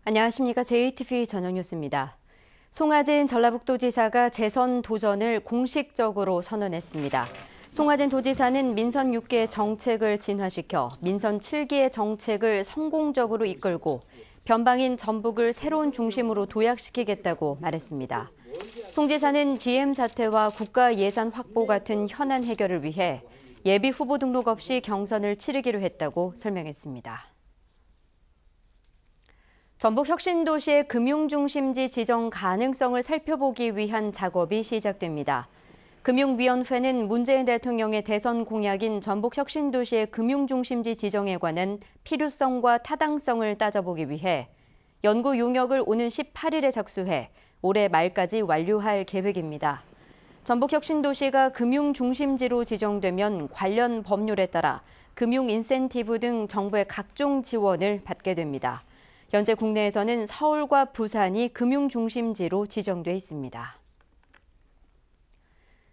안녕하십니까. JTV 저녁 뉴스입니다. 송하진 전라북도지사가 재선 도전을 공식적으로 선언했습니다. 송하진 도지사는 민선 6기의 정책을 진화시켜 민선 7기의 정책을 성공적으로 이끌고 변방인 전북을 새로운 중심으로 도약시키겠다고 말했습니다. 송 지사는 GM 사태와 국가 예산 확보 같은 현안 해결을 위해 예비 후보 등록 없이 경선을 치르기로 했다고 설명했습니다. 전북 혁신도시의 금융중심지 지정 가능성을 살펴보기 위한 작업이 시작됩니다. 금융위원회는 문재인 대통령의 대선 공약인 전북 혁신도시의 금융중심지 지정에 관한 필요성과 타당성을 따져보기 위해 연구 용역을 오는 18일에 작수해 올해 말까지 완료할 계획입니다. 전북 혁신도시가 금융중심지로 지정되면 관련 법률에 따라 금융 인센티브 등 정부의 각종 지원을 받게 됩니다. 현재 국내에서는 서울과 부산이 금융중심지로 지정돼 있습니다.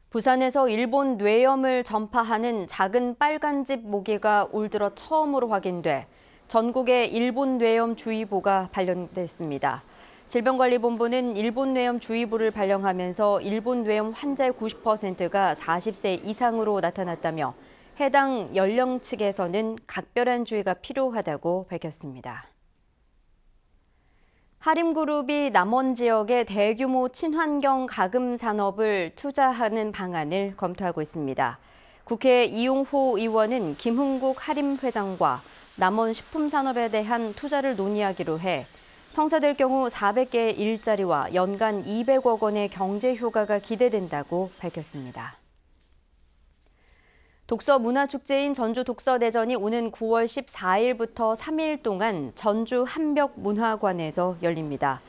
부산에서 일본 뇌염을 전파하는 작은 빨간집 모기가 올 들어 처음으로 확인돼 전국에 일본 뇌염주의보가 발령됐습니다. 질병관리본부는 일본 뇌염주의보를 발령하면서 일본 뇌염 환자의 90%가 40세 이상으로 나타났다며 해당 연령 측에서는 각별한 주의가 필요하다고 밝혔습니다. 하림그룹이 남원 지역에 대규모 친환경 가금 산업을 투자하는 방안을 검토하고 있습니다. 국회 이용호 의원은 김흥국 하림 회장과 남원 식품산업에 대한 투자를 논의하기로 해 성사될 경우 400개의 일자리와 연간 200억 원의 경제 효과가 기대된다고 밝혔습니다. 독서 문화축제인 전주 독서대전이 오는 9월 14일부터 3일 동안 전주 한벽문화관에서 열립니다.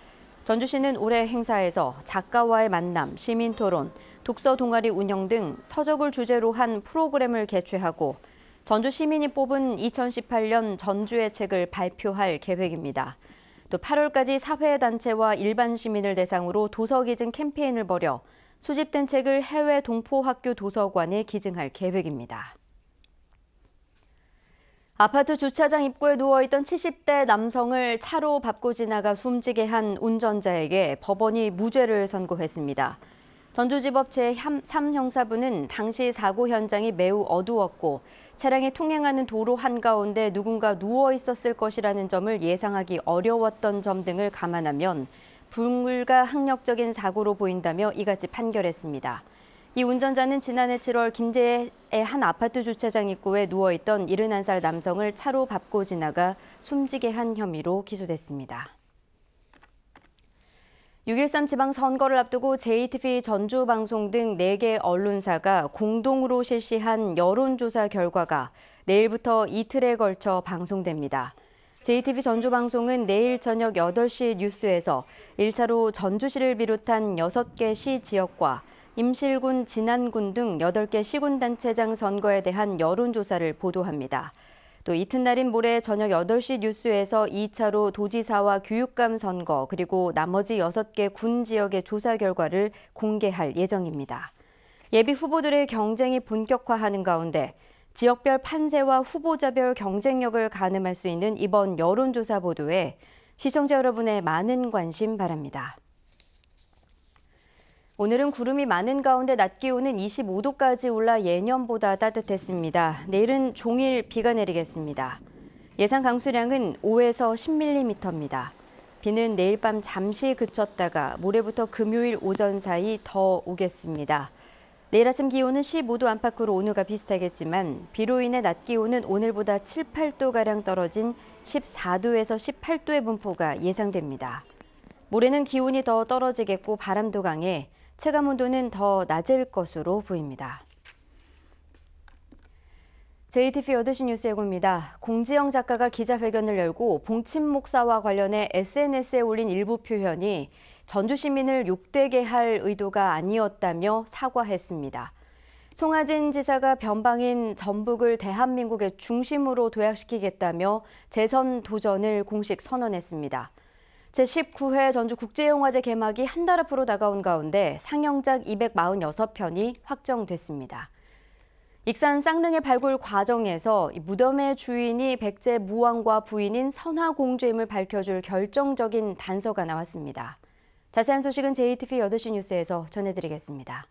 전주시는 올해 행사에서 작가와의 만남, 시민토론, 독서 동아리 운영 등 서적을 주제로 한 프로그램을 개최하고 전주 시민이 뽑은 2018년 전주의 책을 발표할 계획입니다. 또 8월까지 사회단체와 일반 시민을 대상으로 도서 기증 캠페인을 벌여 수집된 책을 해외 동포학교 도서관에 기증할 계획입니다. 아파트 주차장 입구에 누워있던 70대 남성을 차로 밟고 지나가 숨지게 한 운전자에게 법원이 무죄를 선고했습니다. 전주지법 제3형사부는 당시 사고 현장이 매우 어두웠고 차량이 통행하는 도로 한가운데 누군가 누워 있었을 것이라는 점을 예상하기 어려웠던 점 등을 감안하면 불가항력적인 사고로 보인다며 이같이 판결했습니다. 이 운전자는 지난해 7월 김제의 한 아파트 주차장 입구에 누워있던 71살 남성을 차로 밟고 지나가 숨지게 한 혐의로 기소됐습니다. 6.13 지방선거를 앞두고 JTV 전주방송 등 4개 언론사가 공동으로 실시한 여론조사 결과가 내일부터 이틀에 걸쳐 방송됩니다. JTV 전주방송은 내일 저녁 8시 뉴스에서 1차로 전주시를 비롯한 6개 시 지역과 임실군, 진안군 등 8개 시군단체장 선거에 대한 여론조사를 보도합니다. 또 이튿날인 모레 저녁 8시 뉴스에서 2차로 도지사와 교육감 선거 그리고 나머지 6개 군 지역의 조사 결과를 공개할 예정입니다. 예비 후보들의 경쟁이 본격화하는 가운데 지역별 판세와 후보자별 경쟁력을 가늠할 수 있는 이번 여론조사 보도에 시청자 여러분의 많은 관심 바랍니다. 오늘은 구름이 많은 가운데 낮 기온은 25도까지 올라 예년보다 따뜻했습니다. 내일은 종일 비가 내리겠습니다. 예상 강수량은 5에서 10mm입니다. 비는 내일 밤 잠시 그쳤다가 모레부터 금요일 오전 사이 더 오겠습니다. 내일 아침 기온은 15도 안팎으로 오늘과 비슷하겠지만 비로 인해 낮 기온은 오늘보다 7, 8도가량 떨어진 14도에서 18도의 분포가 예상됩니다. 모레는 기온이 더 떨어지겠고 바람도 강해 체감온도는 더 낮을 것으로 보입니다. JTV 8시 뉴스 예고입니다. 공지영 작가가 기자회견을 열고 봉침 목사와 관련해 SNS에 올린 일부 표현이 전주 시민을 욕되게 할 의도가 아니었다며 사과했습니다. 송하진 지사가 변방인 전북을 대한민국의 중심으로 도약시키겠다며 재선 도전을 공식 선언했습니다. 제19회 전주국제영화제 개막이 한 달 앞으로 다가온 가운데 상영작 246편이 확정됐습니다. 익산 쌍릉의 발굴 과정에서 무덤의 주인이 백제 무왕과 부인인 선화공주임을 밝혀줄 결정적인 단서가 나왔습니다. 자세한 소식은 JTBC 8시 뉴스에서 전해드리겠습니다.